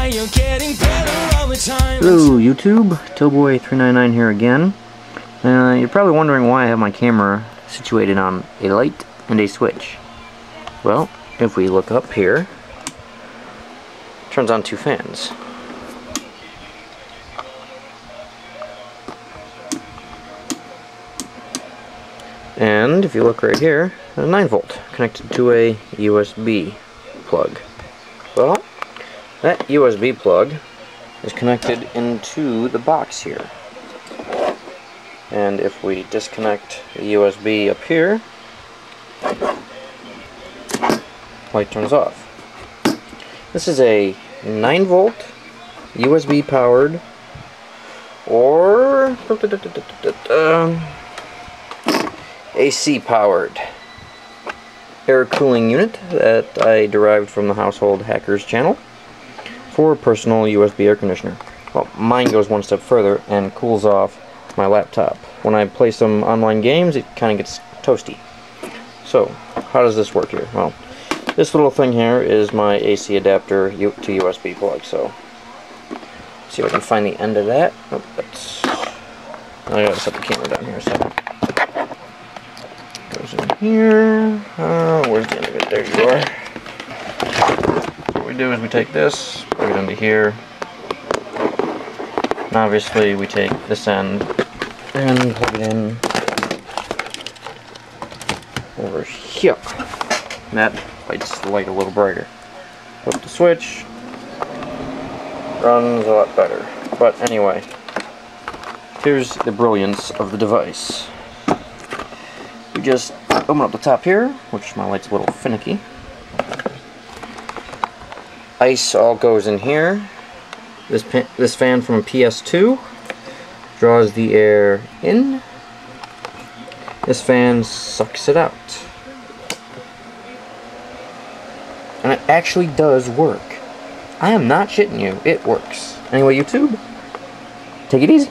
you're getting better all the time. Hello YouTube, Tillboy399 here again. You're probably wondering why I have my camera situated on a light and a switch. Well, if we look up here, it turns on two fans. And if you look right here, a 9-volt connected to a USB plug. Well, that USB plug is connected into the box here. And if we disconnect the USB up here, light turns off. This is a 9-volt USB powered or AC powered air cooling unit that I derived from the Household Hackers channel for personal USB air conditioner. Well, mine goes one step further and cools off my laptop. When I play some online games, it kind of gets toasty. So, how does this work here? Well, this little thing here is my AC adapter to USB plug. So, see if I can find the end of that. Oh, I gotta set the camera down here. So, goes in here. Where's the end of it? There you are. So what we do is we take this, plug it into here. And obviously, we take this end and plug it in over here. And that lights the light a little brighter. Flip the switch, runs a lot better. But anyway, here's the brilliance of the device. We just open up the top here, which my light's a little finicky. Ice all goes in here. This fan from a PS2 draws the air in. This fan sucks it out. And it actually does work. I am not shitting you. It works. Anyway, YouTube, take it easy.